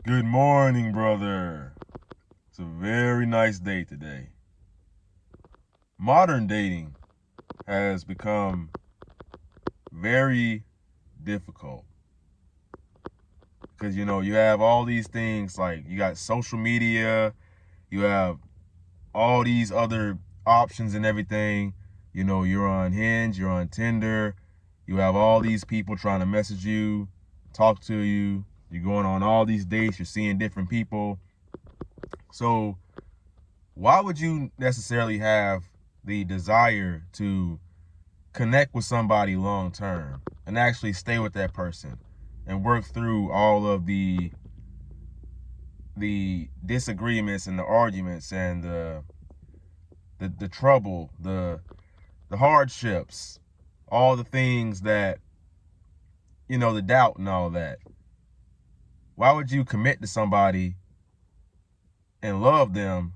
Good morning, brother. It's a very nice day today. Modern dating has become very difficult because you have all these things like you got social media, you have all these other options and everything. You're on Hinge, you're on Tinder, you have all these people trying to message you, talk to you. You're going on all these dates, you're seeing different people. So why would you necessarily have the desire to connect with somebody long term and actually stay with that person and work through all of the disagreements and the arguments and the trouble, the hardships, all the things that the doubt and all that? Why would you commit to somebody and love them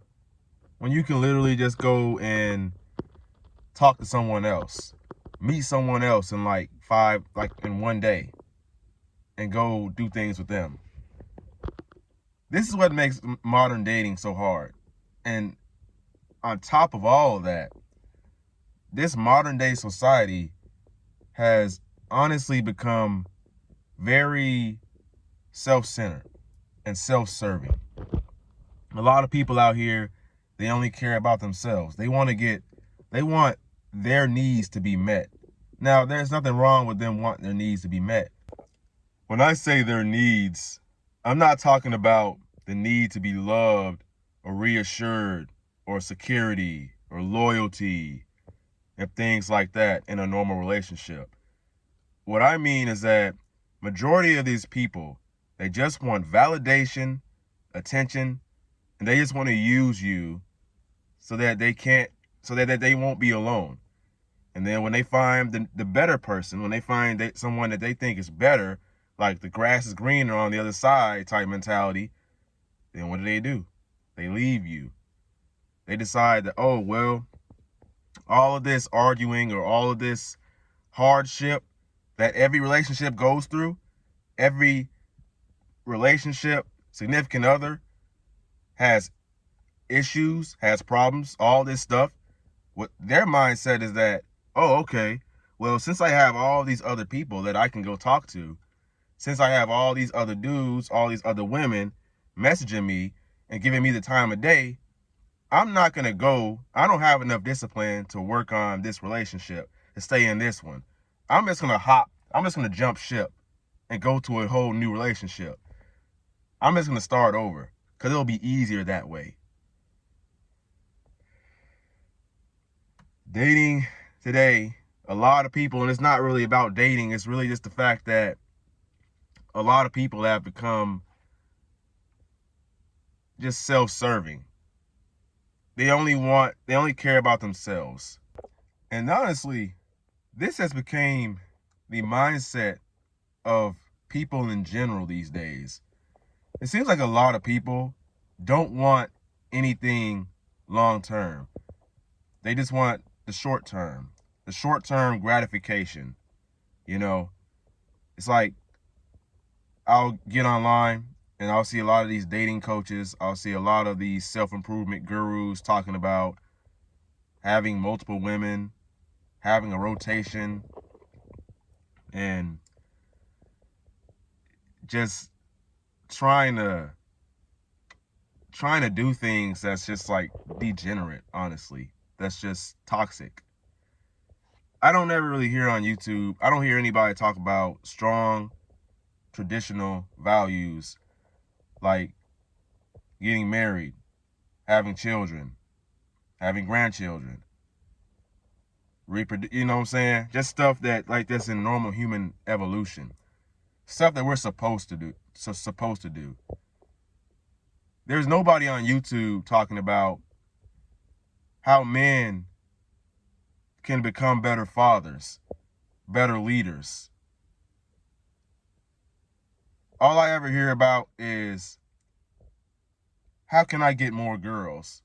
when you can literally just go and talk to someone else, meet someone else in in one day and go do things with them? This is what makes modern dating so hard. And on top of all of that, this modern day society has honestly become very self-centered and self-serving. A lot of people out here, they only care about themselves. They want their needs to be met. Now, there's nothing wrong with them wanting their needs to be met. When I say their needs, I'm not talking about the need to be loved or reassured or security or loyalty and things like that in a normal relationship. What I mean is that majority of these people, they just want validation, attention, and they just want to use you so that they won't be alone. And then when they find the better person, when they find someone that they think is better, like the grass is greener on the other side type mentality, then what do? They leave you. They decide that, oh, well, all of this arguing or all of this hardship that every relationship goes through, every relationship, significant other has issues, has problems, all this stuff. What their mindset is that, oh, okay, well, since I have all these other people that I can go talk to, since I have all these other dudes, all these other women messaging me and giving me the time of day, I'm not going to go. I don't have enough discipline to work on this relationship, to stay in this one. I'm just going to jump ship and go to a whole new relationship. I'm just going to start over because it'll be easier that way. Dating today, a lot of people, and it's not really about dating, it's really just the fact that a lot of people have become just self-serving. They only care about themselves. And honestly, this has become the mindset of people in general these days. It seems like a lot of people don't want anything long term. They just want the short term gratification. It's like I'll get online and I'll see a lot of these dating coaches. I'll see a lot of these self-improvement gurus talking about having multiple women, having a rotation, and just trying to do things that's just like degenerate, honestly. That's just toxic. I don't ever really hear on YouTube, I don't hear anybody talk about strong traditional values like getting married, having children, having grandchildren, you know what I'm saying? Just stuff that's in normal human evolution. Stuff that we're supposed to do. There's nobody on YouTube talking about how men can become better fathers, better leaders. All I ever hear about is, how can I get more girls?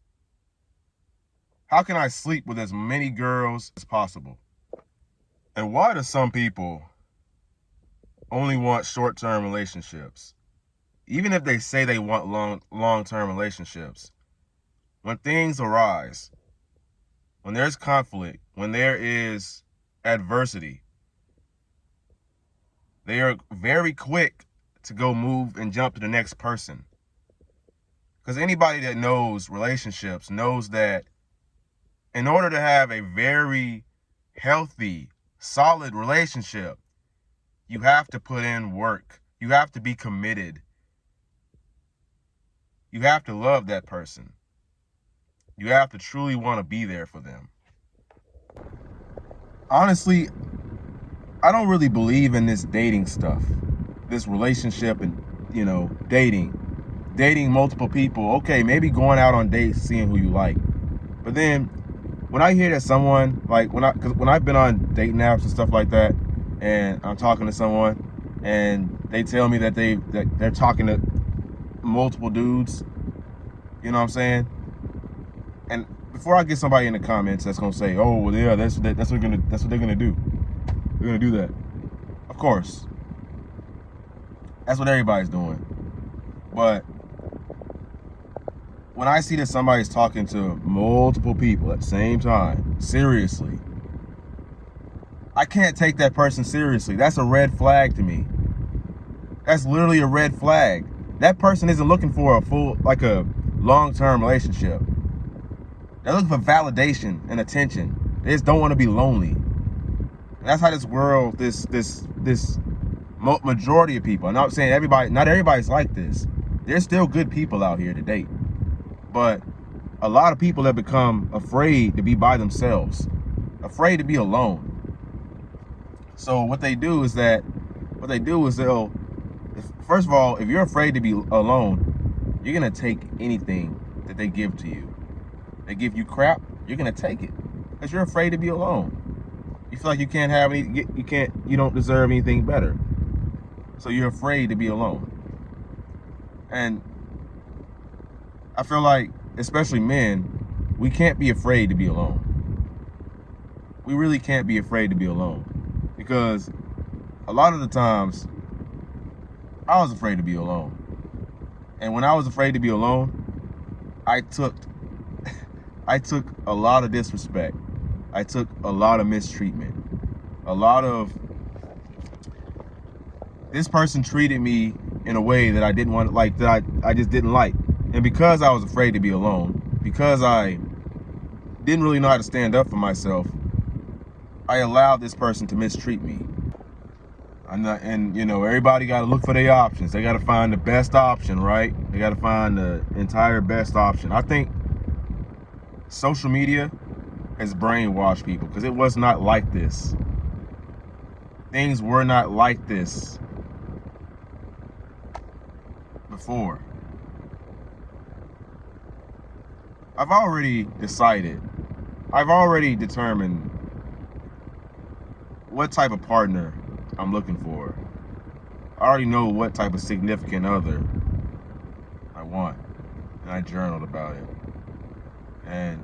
How can I sleep with as many girls as possible? And why do some people only want short-term relationships? even if they say they want long-term relationships, when things arise, when there's conflict, when there is adversity, they are very quick to go move and jump to the next person. Because anybody that knows relationships knows that in order to have a very healthy, solid relationship, you have to put in work. You have to be committed. You have to love that person. You have to truly want to be there for them. Honestly, I don't really believe in this dating stuff, this relationship and, dating multiple people. Okay, maybe going out on dates, seeing who you like. But then when I hear that someone, like when I've been on dating apps and stuff like that, and I'm talking to someone and they tell me that they're talking to multiple dudes, you know what I'm saying? And before I get somebody in the comments that's gonna say, "Oh, well, yeah, that's what they're gonna do. They're gonna do that." Of course, that's what everybody's doing. But when I see that somebody's talking to multiple people at the same time, seriously, I can't take that person seriously. That's a red flag to me. That's literally a red flag. That person isn't looking for a long-term relationship. They're looking for validation and attention. They just don't want to be lonely. And that's how this world, this majority of people, I'm not saying everybody, not everybody's like this. There's still good people out here to date. But a lot of people have become afraid to be by themselves, afraid to be alone. So what they do is they'll, first of all, if you're afraid to be alone, you're going to take anything that they give to you. They give you crap, you're going to take it because you're afraid to be alone. You feel like you can't have you don't deserve anything better. So you're afraid to be alone. And I feel like, especially men, we can't be afraid to be alone. We really can't be afraid to be alone. Because a lot of the times, I was afraid to be alone. And when I was afraid to be alone, I took a lot of disrespect. I took a lot of mistreatment. A lot of, this person treated me in a way that I didn't want, like, that I just didn't like. And because I was afraid to be alone, because I didn't really know how to stand up for myself, I allowed this person to mistreat me. Everybody got to look for their options. They got to find the best option, right? They got to find the entire best option. I think social media has brainwashed people because it was not like this. Things were not like this before. I've already decided. I've already determined what type of partner I'm looking for. I already know what type of significant other I want. And I journaled about it. And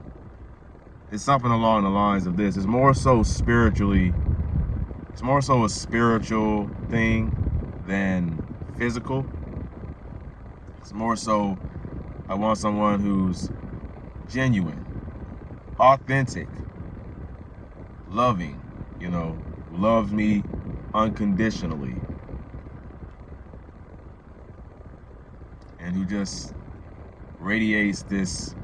it's something along the lines of this. It's more so a spiritual thing than physical. It's more so, I want someone who's genuine, authentic, loving, loves me unconditionally, and who just radiates this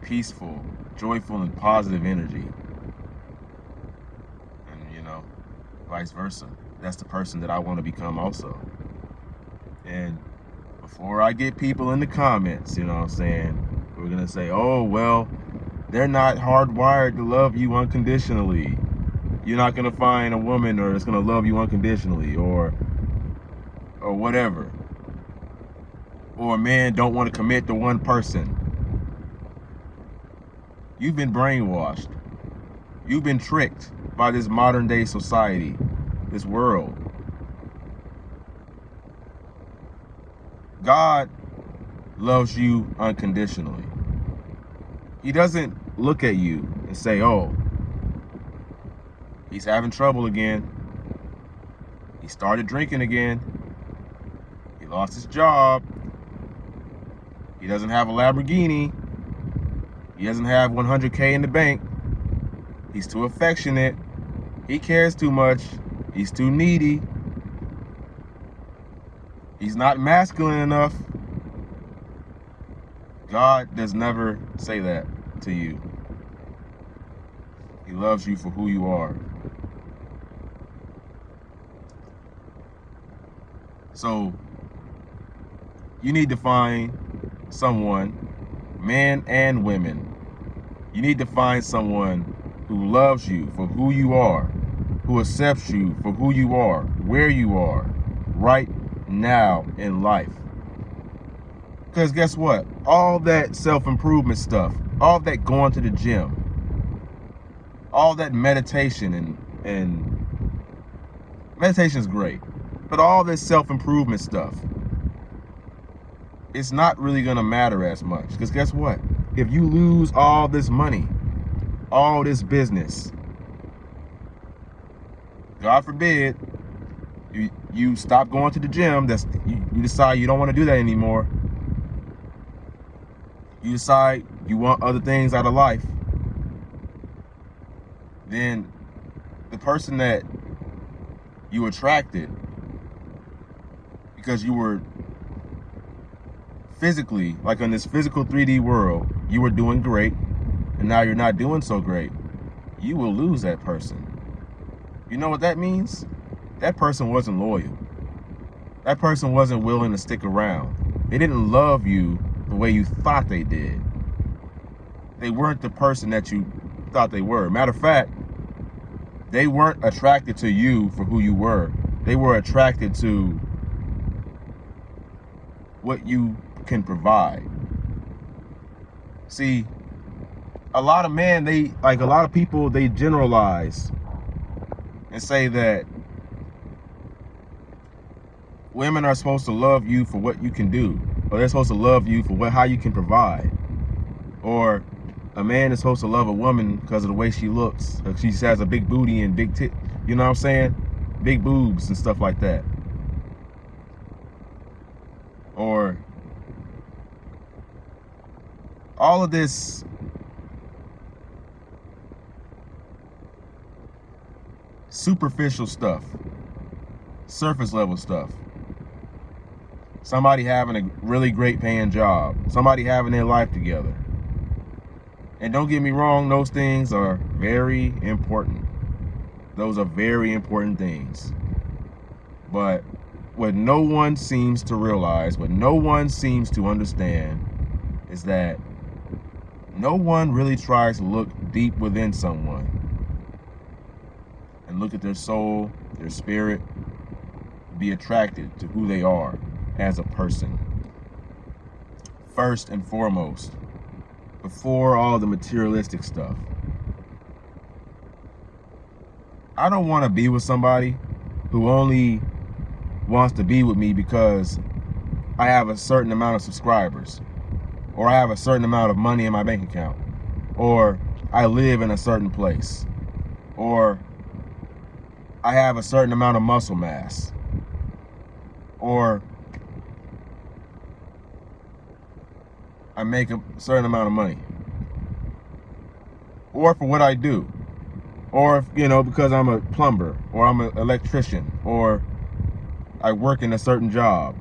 peaceful, joyful, and positive energy. And, vice versa. That's the person that I want to become also. And before I get people in the comments, we're going to say, "Oh, well, they're not hardwired to love you unconditionally. You're not going to find a woman that's going to love you unconditionally," or whatever. Or men don't want to commit to one person. You've been brainwashed. You've been tricked by this modern day society, this world. God loves you unconditionally. He doesn't look at you and say, "Oh, he's having trouble again. He started drinking again. He lost his job. He doesn't have a Lamborghini. He doesn't have 100K in the bank. He's too affectionate. He cares too much. He's too needy. He's not masculine enough. God does never say that to you. He loves you for who you are. So you need to find someone, men and women. You need to find someone who loves you for who you are, who accepts you for who you are, where you are, right now in life. Because guess what? All that self-improvement stuff, all that going to the gym, all that meditation and meditation is great, but all this self-improvement stuff, it's not really going to matter as much. Because guess what? If you lose all this money, all this business, God forbid, you stop going to the gym, you decide you don't want to do that anymore. You decide you want other things out of life. Then the person that you attracted because you were physically, like in this physical 3D world, you were doing great, and now you're not doing so great, you will lose that person. You know what that means? That person wasn't loyal. That person wasn't willing to stick around. They didn't love you the way you thought they did. They weren't the person that you thought they were. Matter of fact, they weren't attracted to you for who you were. They were attracted to what you can provide. See, a lot of men, a lot of people, they generalize and say that women are supposed to love you for what you can do, or they're supposed to love you for how you can provide, or a man is supposed to love a woman because of the way she looks. She has a big booty and big tit, you know what I'm saying? Big boobs and stuff like that. Or all of this superficial stuff, surface level stuff. Somebody having a really great paying job, somebody having their life together. And don't get me wrong, those things are very important. Those are very important things. But what no one seems to realize, what no one seems to understand, is that no one really tries to look deep within someone and look at their soul, their spirit, be attracted to who they are as a person. First and foremost, before all the materialistic stuff. I don't want to be with somebody who only wants to be with me because I have a certain amount of subscribers, or I have a certain amount of money in my bank account, or I live in a certain place, or I have a certain amount of muscle mass, or I make a certain amount of money, or for what I do, or because I'm a plumber, or I'm an electrician, or I work in a certain job.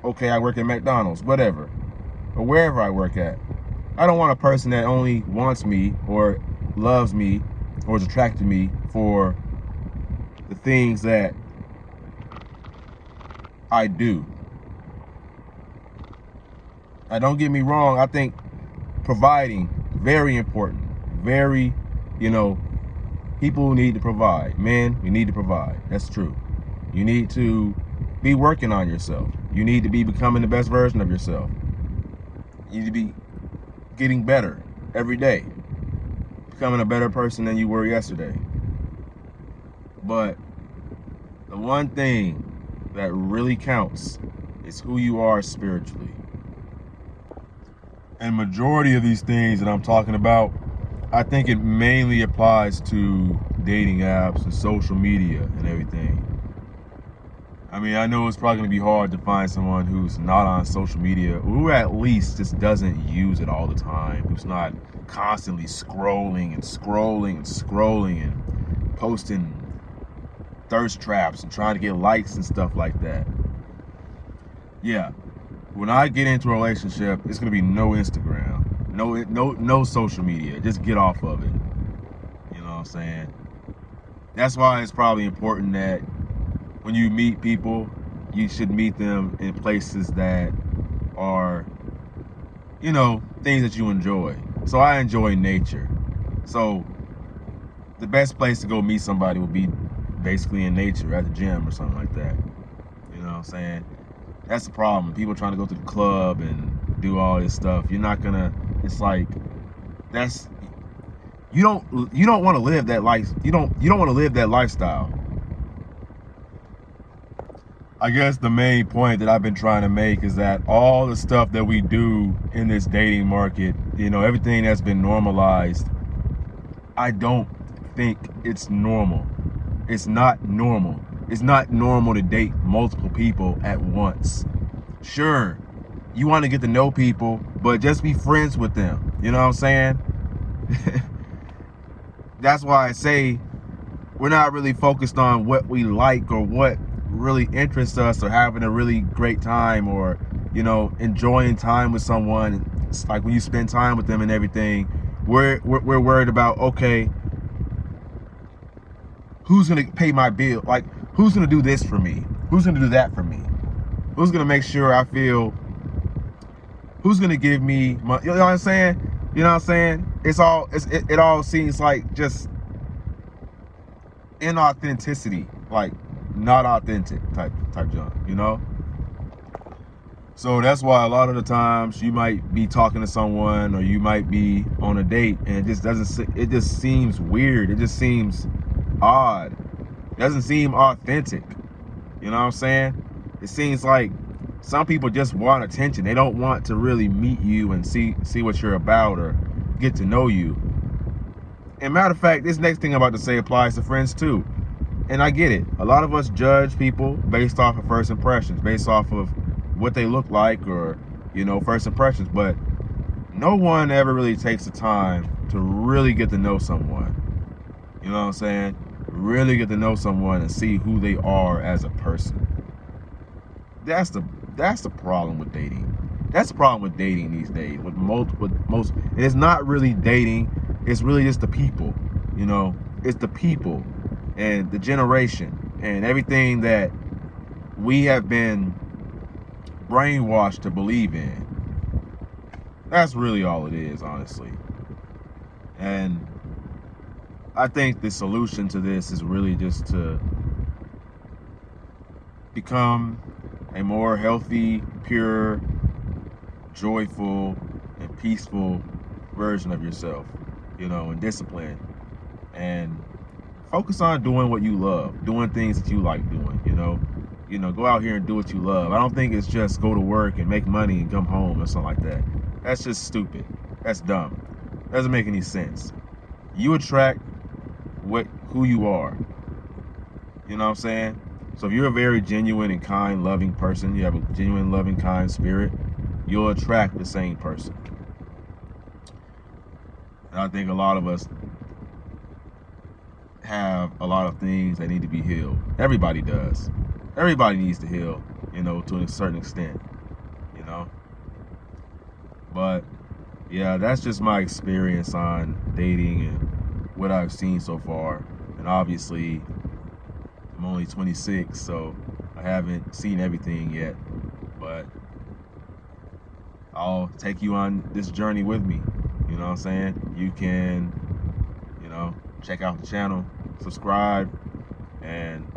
Okay, I work at McDonald's, whatever, or wherever I work at. I don't want a person that only wants me or loves me or is attracted to me for the things that I do. Now, don't get me wrong, I think providing, very important. Very, people need to provide. Men, you need to provide. That's true. You need to be working on yourself. You need to be becoming the best version of yourself. You need to be getting better every day. Becoming a better person than you were yesterday. But the one thing that really counts is who you are spiritually. And majority of these things that I'm talking about, I think it mainly applies to dating apps and social media and everything. I mean, I know it's probably going to be hard to find someone who's not on social media, or who at least just doesn't use it all the time, who's not constantly scrolling and scrolling and scrolling and posting thirst traps and trying to get likes and stuff like that. Yeah, when I get into a relationship, it's going to be no Instagram, no social media. Just get off of it. You know what I'm saying? That's why it's probably important that when you meet people, you should meet them in places that are, you know, things that you enjoy. So I enjoy nature. So the best place to go meet somebody would be basically in nature, at the gym or something like that. You know what I'm saying? That's the problem. People trying to go to the club and do all this stuff. You're not gonna, it's like, that's, you don't want to live that life. You don't want to live that lifestyle. I guess the main point that I've been trying to make is that all the stuff that we do in this dating market, you know, everything that's been normalized, I don't think it's normal. It's not normal. It's not normal to date multiple people at once. Sure, you want to get to know people, but just be friends with them. You know what I'm saying? That's why I say we're not really focused on what we like or what really interests us, or having a really great time, or, you know, enjoying time with someone. It's like when you spend time with them and everything, we're worried about, okay, who's gonna pay my bill? Like, who's gonna do this for me? Who's gonna do that for me? Who's gonna make sure I feel? Who's gonna give me money? You know what I'm saying? You know what I'm saying? It all seems like just inauthenticity, like not authentic type junk, you know? So that's why a lot of the times you might be talking to someone, or you might be on a date, and it just seems weird. It just seems odd. It doesn't seem authentic. You know what I'm saying? It seems like some people just want attention. They don't want to really meet you and see what you're about, or get to know you. And matter of fact, this next thing I'm about to say applies to friends too. And I get it. A lot of us judge people based off of first impressions, based off of what they look like, or, you know, first impressions. But no one ever really takes the time to really get to know someone. You know what I'm saying? Really get to know someone and see who they are as a person. That's the problem with dating. That's the problem with dating these days. With most, it's not really dating. It's really just the people. You know, it's the people and the generation and everything that we have been brainwashed to believe in. That's really all it is, honestly. And I think the solution to this is really just to become a more healthy, pure, joyful, and peaceful version of yourself, you know, and discipline. And focus on doing what you love, doing things that you like doing, you know, go out here and do what you love. I don't think it's just go to work and make money and come home or something like that. That's just stupid. That's dumb. Doesn't make any sense. You attract who you are. You know what I'm saying? So if you're a very genuine and kind, loving person, you have a genuine, loving, kind spirit, you'll attract the same person. And I think a lot of us have a lot of things that need to be healed. Everybody does. Everybody needs to heal, you know, to a certain extent, you know. But yeah, that's just my experience on dating and what I've seen so far. And obviously, I'm only 26, so I haven't seen everything yet. But I'll take you on this journey with me. You know what I'm saying? You can, you know, check out the channel, subscribe, and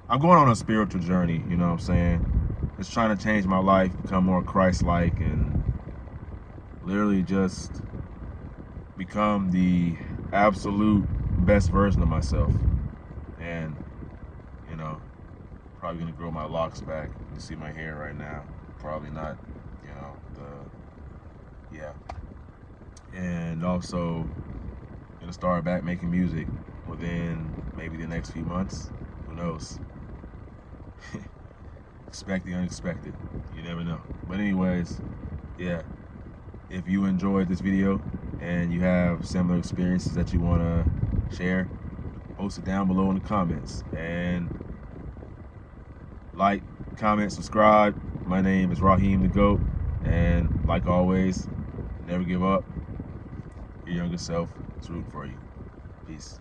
I'm going on a spiritual journey, you know what I'm saying? Just trying to change my life, become more Christ-like, and literally just become the absolute best version of myself. And, you know, probably gonna grow my locks back. You see my hair right now. Probably not, you know, yeah. And also gonna start back making music within maybe the next few months. Who knows? Expect the unexpected. You never know. But anyways, yeah. If you enjoyed this video and you have similar experiences that you want to share, post it down below in the comments. And like, comment, subscribe. My name is Raheem the GOAT. And like always, never give up. Your younger self is rooting for you. Peace.